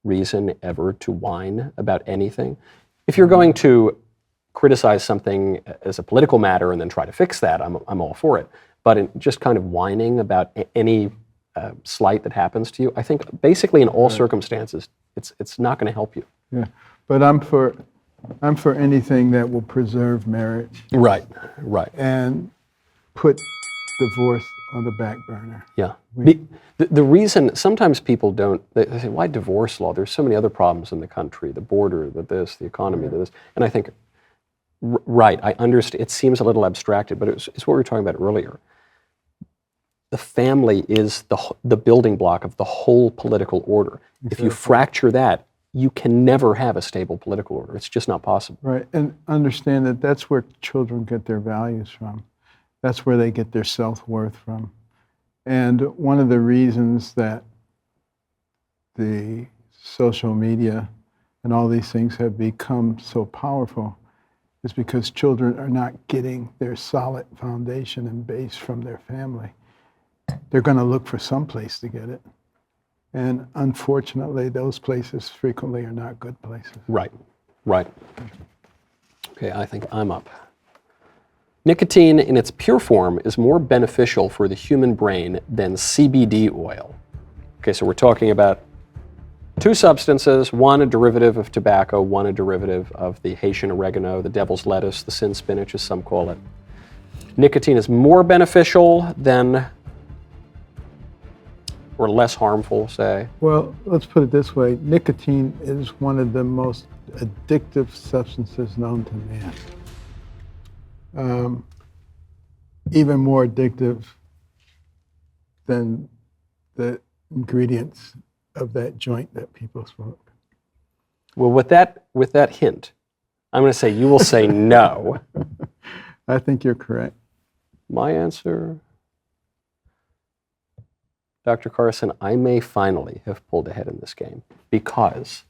reason ever to whine about anything. If you're going to criticize something as a political matter and then try to fix that, I'm all for it. But just kind of whining about any slight that happens to you, I think basically in all circumstances, it's not going to help you. Yeah, but I'm for anything that will preserve marriage. Right. And put divorce on the back burner. Yeah. The reason sometimes people don't, they say, why divorce law? There's so many other problems in the country, the border, the economy, the this. And I think, right, I understand. It seems a little abstracted, but it's what we were talking about earlier. The family is the building block of the whole political order. Exactly. If you fracture that, you can never have a stable political order. It's just not possible. Right, and understand that that's where children get their values from. That's where they get their self-worth from. And one of the reasons that the social media and all these things have become so powerful is because children are not getting their solid foundation and base from their family. They're going to look for some place to get it. And unfortunately, those places frequently are not good places. Right. Okay, I think I'm up. Nicotine in its pure form is more beneficial for the human brain than CBD oil. Okay, so we're talking about two substances, one a derivative of tobacco, one a derivative of the Haitian oregano, the devil's lettuce, the sin spinach, as some call it. Nicotine is more beneficial than, or less harmful, say? Well, let's put it this way. Nicotine is one of the most addictive substances known to man. Even more addictive than the ingredients of that joint that people smoke. Well, with that hint, I'm going to say you will say no. I think you're correct. My answer, Dr. Carson, I may finally have pulled ahead in this game because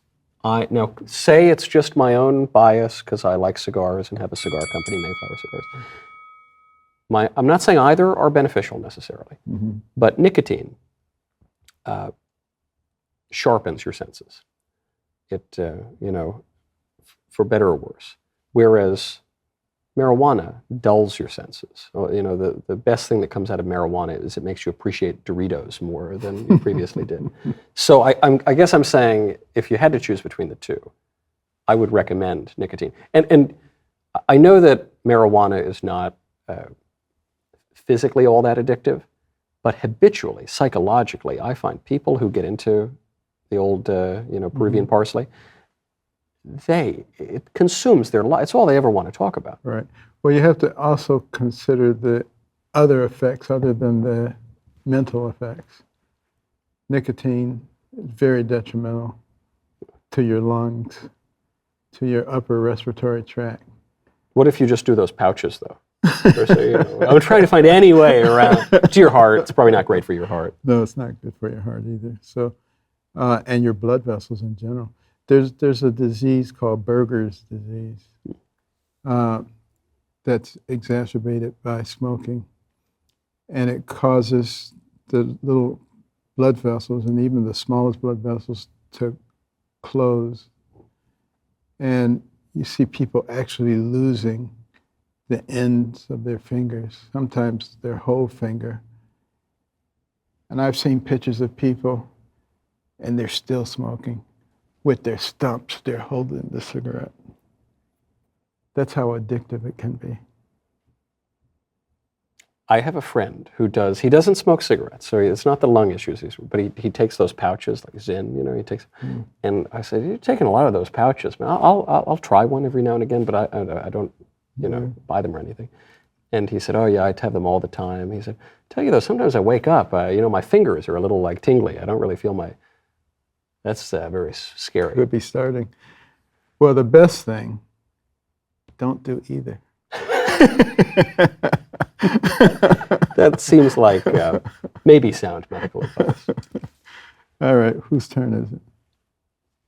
now say it's just my own bias because I like cigars and have a cigar company, Mayflower Cigars. I'm not saying either are beneficial necessarily, but nicotine sharpens your senses. It, for better or worse. Whereas marijuana dulls your senses. The best thing that comes out of marijuana is it makes you appreciate Doritos more than you previously did. So I guess I'm saying if you had to choose between the two, I would recommend nicotine. And I know that marijuana is not physically all that addictive, but habitually, psychologically, I find people who get into the old, Peruvian parsley, it consumes their life. It's all they ever want to talk about. Right. Well, you have to also consider the other effects other than the mental effects. Nicotine is very detrimental to your lungs, to your upper respiratory tract. What if you just do those pouches, though? I'm trying to find any way around to your heart. It's probably not great for your heart. No, it's not good for your heart either. So, and your blood vessels in general. There's a disease called Berger's disease that's exacerbated by smoking, and it causes the little blood vessels and even the smallest blood vessels to close, and you see people actually losing the ends of their fingers, sometimes their whole finger. And I've seen pictures of people and they're still smoking. With their stumps, they're holding the cigarette. That's how addictive it can be. I have a friend who he doesn't smoke cigarettes, so it's not the lung issues, but he takes those pouches, like Zyn, he takes, and I said, you're taking a lot of those pouches, man. I'll try one every now and again, but I don't, buy them or anything. And he said, oh yeah, I have them all the time. He said, tell you though, sometimes I wake up, my fingers are a little like tingly. I don't really feel that's very scary. Could be starting. Well, the best thing, don't do either. That seems like maybe sound medical advice. All right, whose turn is it?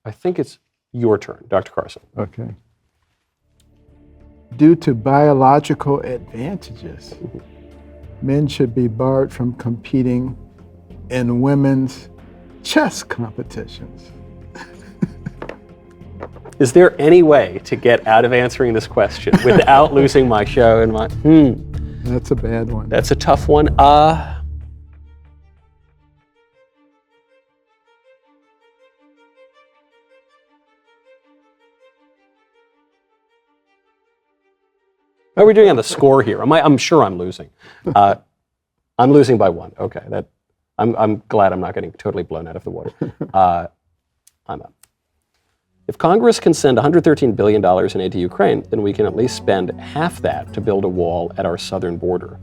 I think it's your turn, Dr. Carson. Okay. Due to biological advantages, men should be barred from competing in women's chess competitions. Is there any way to get out of answering this question without losing my show and my... That's a bad one. That's a tough one. How are we doing on the score here? I'm sure I'm losing. I'm losing by 1. Okay, I'm glad I'm not getting totally blown out of the water. I'm up. If Congress can send $113 billion in aid to Ukraine, then we can at least spend half that to build a wall at our southern border.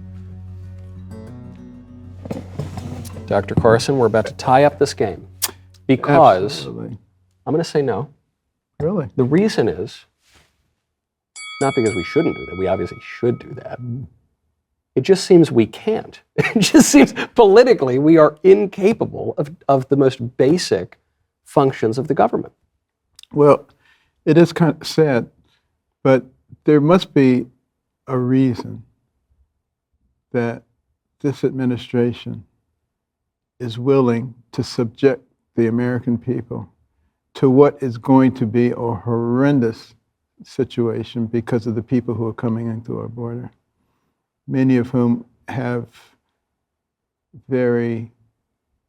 Dr. Carson, we're about to tie up this game because Absolutely. I'm going to say no. Really? The reason is not because we shouldn't do that. We obviously should do that. It just seems we can't. It just seems politically we are incapable of the most basic functions of the government. Well, it is kind of sad, but there must be a reason that this administration is willing to subject the American people to what is going to be a horrendous situation because of the people who are coming into our border, many of whom have very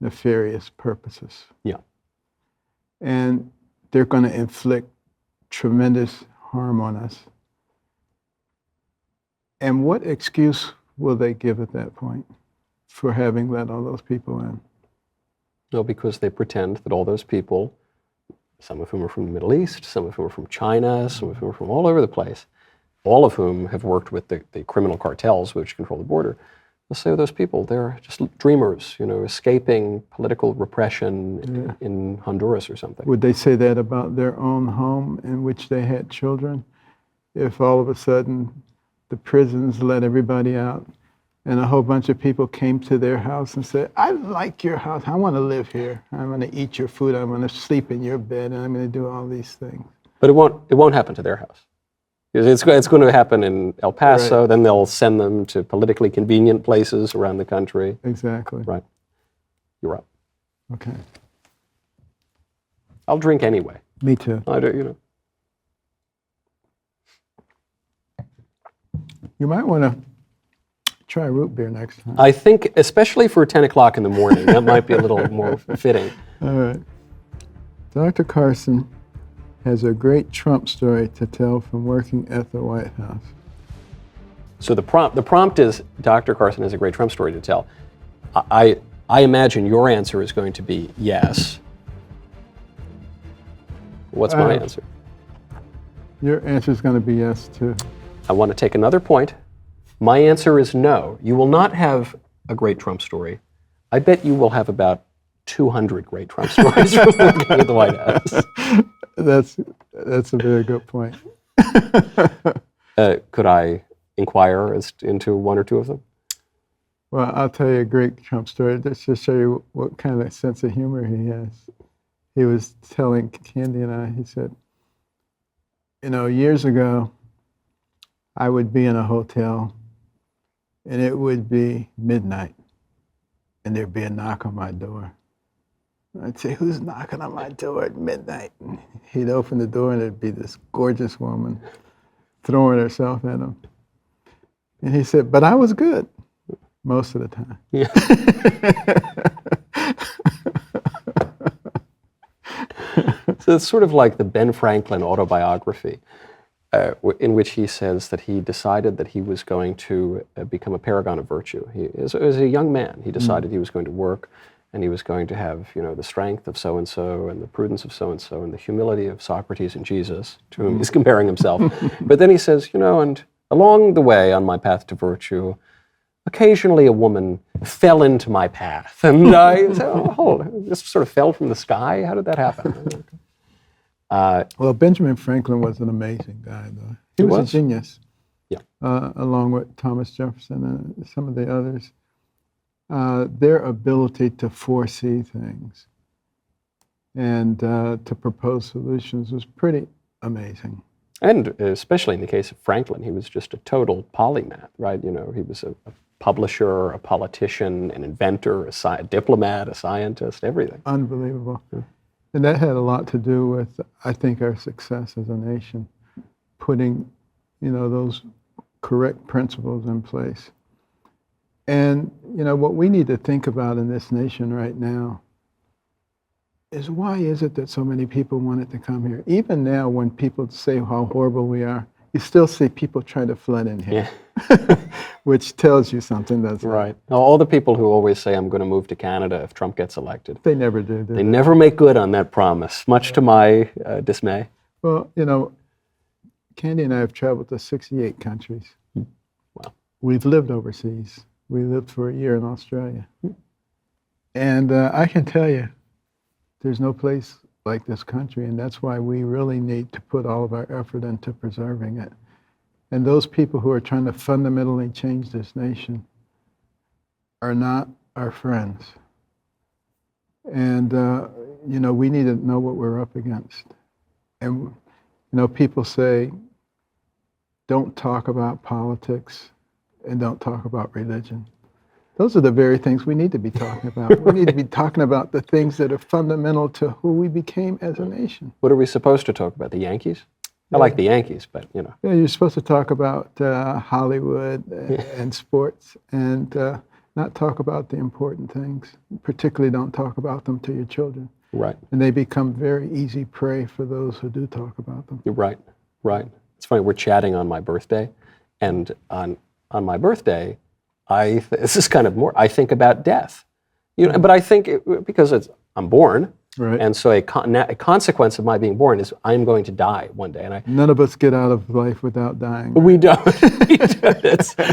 nefarious purposes. Yeah. And they're going to inflict tremendous harm on us. And what excuse will they give at that point for having let all those people in? No, because they pretend that all those people, some of whom are from the Middle East, some of whom are from China, some of whom are from all over the place, all of whom have worked with the criminal cartels which control the border, they'll say those people, they're just dreamers, escaping political repression in Honduras or something. Would they say that about their own home in which they had children? If all of a sudden the prisons let everybody out and a whole bunch of people came to their house and said, I like your house, I want to live here, I'm going to eat your food, I'm going to sleep in your bed, and I'm going to do all these things. But it won't happen to their house. It's going to happen in El Paso, Right. Then they'll send them to politically convenient places around the country. Exactly. Right. You're up. Okay. I'll drink anyway. Me too. I do, You might want to try root beer next time. I think, especially for 10 o'clock in the morning, that might be a little more fitting. All right. Dr. Carson has a great Trump story to tell from working at the White House. So the prompt is, Dr. Carson has a great Trump story to tell. I imagine your answer is going to be yes. What's my answer? Your answer is going to be yes, too. I want to take another point. My answer is no. You will not have a great Trump story. I bet you will have about 200 great Trump stories from working at the White House. That's a very good point. Could I inquire into one or two of them? Well, I'll tell you a great Trump story just to show you what kind of sense of humor he has. He was telling Candy and I, he said, years ago, I would be in a hotel and it would be midnight and there'd be a knock on my door. I'd say, who's knocking on my door at midnight? And he'd open the door and there'd be this gorgeous woman throwing herself at him. And he said, but I was good most of the time. Yeah. So it's sort of like the Ben Franklin autobiography, in which he says that he decided that he was going to become a paragon of virtue. As a young man, he decided he was going to work, and he was going to have, the strength of so-and-so, and the prudence of so-and-so, and the humility of Socrates and Jesus, to whom he's comparing himself. But then he says, and along the way on my path to virtue, occasionally a woman fell into my path. And I said, this sort of fell from the sky? How did that happen? Well, Benjamin Franklin was an amazing guy, though. He was a genius. Yeah. Along with Thomas Jefferson and some of the others. Their ability to foresee things and to propose solutions was pretty amazing. And especially in the case of Franklin, he was just a total polymath, right? He was a publisher, a politician, an inventor, a diplomat, a scientist, everything. Unbelievable. Yeah. And that had a lot to do with, I think, our success as a nation, putting, those correct principles in place. And, what we need to think about in this nation right now is why is it that so many people wanted to come here? Even now, when people say how horrible we are, you still see people trying to flood in here, which tells you something. That's right. Now, all the people who always say, I'm going to move to Canada if Trump gets elected. They never do. They never make good on that promise, much to my dismay. Well, Candy and I have traveled to 68 countries. Wow. We've lived overseas. We lived for a year in Australia. And I can tell you, there's no place like this country, and that's why we really need to put all of our effort into preserving it. And those people who are trying to fundamentally change this nation are not our friends. And, we need to know what we're up against. And, people say, don't talk about politics and don't talk about religion. Those are the very things we need to be talking about. We need to be talking about the things that are fundamental to who we became as a nation. What are we supposed to talk about? The Yankees? I like the Yankees, but Yeah, you're supposed to talk about Hollywood and sports and not talk about the important things. Particularly don't talk about them to your children. Right. And they become very easy prey for those who do talk about them. You're right. It's funny, we're chatting on my birthday, and on my birthday, this is kind of more, I think about death. But I think because I'm born, right. And so a consequence of my being born is I'm going to die one day. And none of us get out of life without dying. Right? We don't.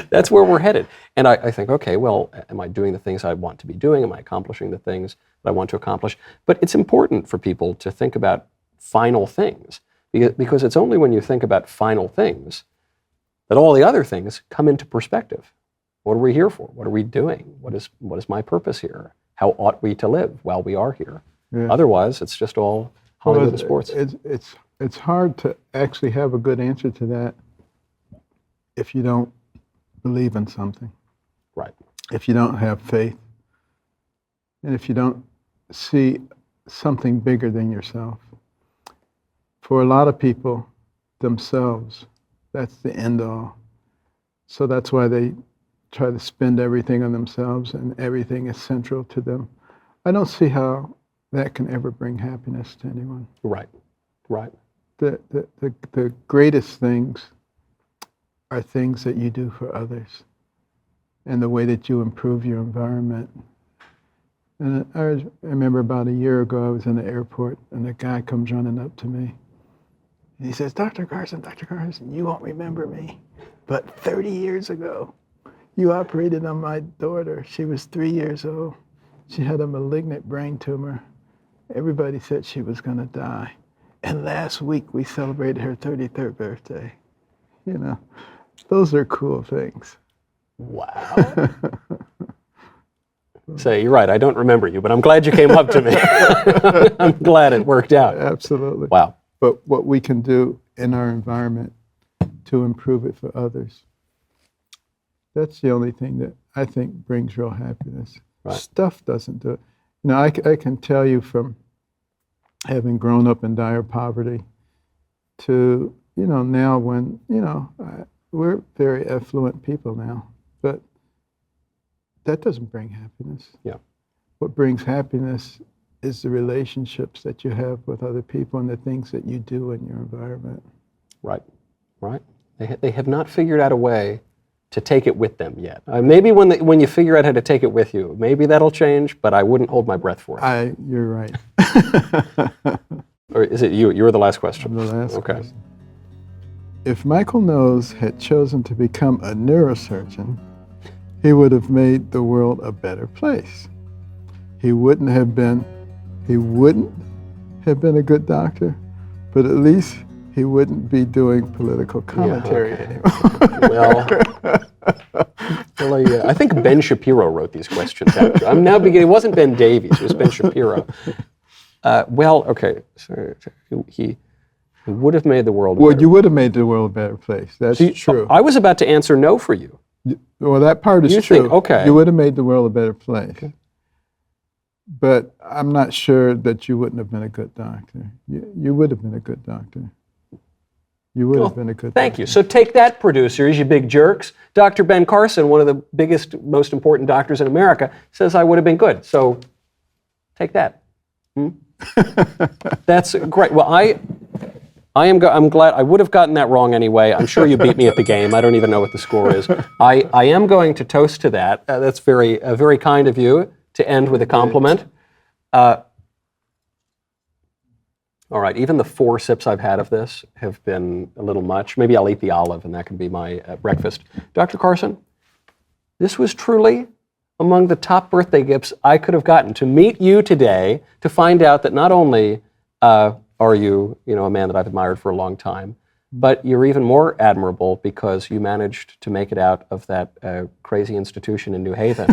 That's where we're headed. And I think, okay, well, am I doing the things I want to be doing? Am I accomplishing the things that I want to accomplish? But it's important for people to think about final things, because it's only when you think about final things that all the other things come into perspective. What are we here for? What are we doing? What is my purpose here? How ought we to live while we are here? Yeah. Otherwise, it's just all Hollywood and sports. It's hard to actually have a good answer to that if you don't believe in something. Right. If you don't have faith, and if you don't see something bigger than yourself. For a lot of people, themselves, that's the end all. So that's why they try to spend everything on themselves, and everything is central to them. I don't see how that can ever bring happiness to anyone. Right. the greatest things are things that you do for others and the way that you improve your environment. And I remember about a year ago, I was in the airport, and a guy comes running up to me. And he says, Dr. Carson, you won't remember me, but 30 years ago, you operated on my daughter. She was 3 years old. She had a malignant brain tumor. Everybody said she was going to die. And last week, we celebrated her 33rd birthday. You know, those are cool things. Wow. Say, you're right, I don't remember you, but I'm glad you came up to me. I'm glad it worked out. Absolutely. Wow. But what we can do in our environment to improve it for others, that's the only thing that I think brings real happiness. Right. Stuff doesn't do it. You know, I can tell you from having grown up in dire poverty to, you know, now when, you know, we're very affluent people now, but that doesn't bring happiness. Yeah. What brings happiness is the relationships that you have with other people and the things that you do in your environment. Right, right. They have not figured out a way to take it with them yet. Maybe when you figure out how to take it with you, maybe that'll change, but I wouldn't hold my breath for it. You're right. Or is it you? You were the last question. The last Okay. question. If Michael Knowles had chosen to become a neurosurgeon, he would have made the world a better place. He wouldn't have been a good doctor, but at least he wouldn't be doing political commentary anymore. Well, I think Ben Shapiro wrote these questions. Actually, I'm now beginning. It wasn't Ben Davies. It was Ben Shapiro. So he would have made the world. You would have made the world a better place. That's true. I was about to answer no for you. Well, that part is true. You would have made the world a better place. Okay. But I'm not sure that you wouldn't have been a good doctor. You would have been a good doctor. You would have been a good doctor. Thank you. So take that, producers, you big jerks. Dr. Ben Carson, one of the biggest, most important doctors in America, says I would have been good. So take that. That's great. Well, I'm glad. I would have gotten that wrong anyway. I'm sure you beat me at the game. I don't even know what the score is. I am going to toast to that. That's very kind of you to end with a compliment. All right, even the 4 sips I've had of this have been a little much. Maybe I'll eat the olive and that can be my breakfast. Dr. Carson, this was truly among the top birthday gifts I could have gotten. To meet you today, to find out that not only are you, a man that I've admired for a long time, but you're even more admirable because you managed to make it out of that crazy institution in New Haven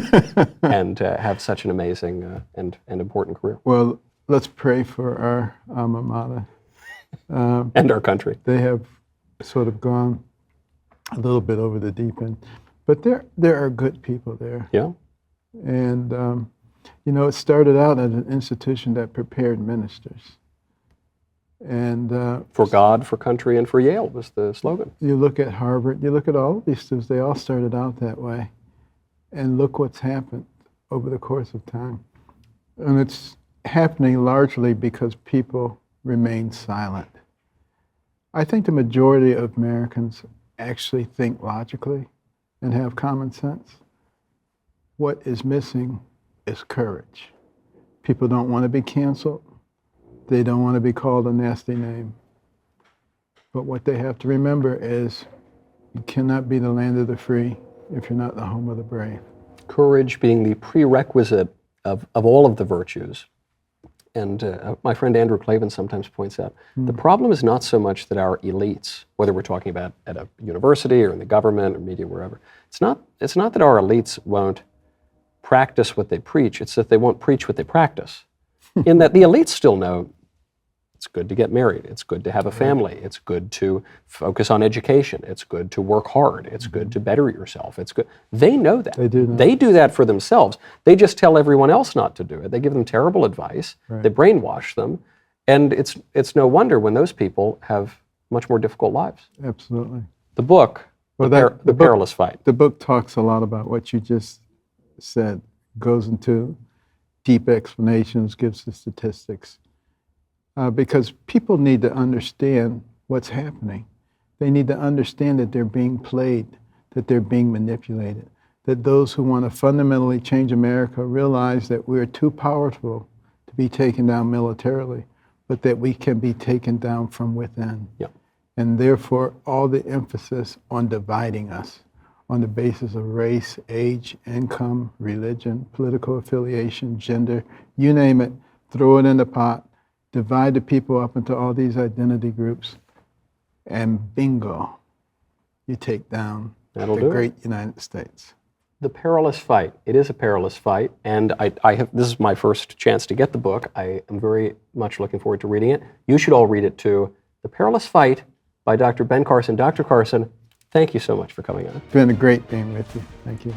and have such an amazing and important career. Well, let's pray for our alma mater. And our country. They have sort of gone a little bit over the deep end. But there are good people there. Yeah. And, it started out as an institution that prepared ministers. And for God, for country, and for Yale was the slogan. You look at Harvard, you look at all of these schools, they all started out that way. And look what's happened over the course of time. And it's happening largely because people remain silent. I think the majority of Americans actually think logically and have common sense. What is missing is courage. People don't want to be canceled. They don't want to be called a nasty name. But what they have to remember is you cannot be the land of the free if you're not the home of the brave. Courage being the prerequisite of all of the virtues. And my friend Andrew Clavin sometimes points out, the problem is not so much that our elites, whether we're talking about at a university or in the government or media, wherever, it's not that our elites won't practice what they preach, it's that they won't preach what they practice. In that the elites still know it's good to get married, it's good to have a family, it's good to focus on education, it's good to work hard, it's good to better yourself, it's good. They know that. They do know. They do that for themselves. They just tell everyone else not to do it. They give them terrible advice, they brainwash them, and it's no wonder when those people have much more difficult lives. Absolutely. The book, The Perilous Fight. The book talks a lot about what you just said, goes into deep explanations, gives the statistics. because people need to understand what's happening. They need to understand that they're being played, that they're being manipulated, that those who want to fundamentally change America realize that we're too powerful to be taken down militarily, but that we can be taken down from within. Yep. And therefore, all the emphasis on dividing us on the basis of race, age, income, religion, political affiliation, gender, you name it, throw it in the pot, divide the people up into all these identity groups, and bingo, you take down That'll the do it. great United States. The Perilous Fight. It is a perilous fight, and I have. This is my first chance to get the book. I am very much looking forward to reading it. You should all read it too. The Perilous Fight by Dr. Ben Carson. Dr. Carson, thank you so much for coming on. It's been great being with you. Thank you.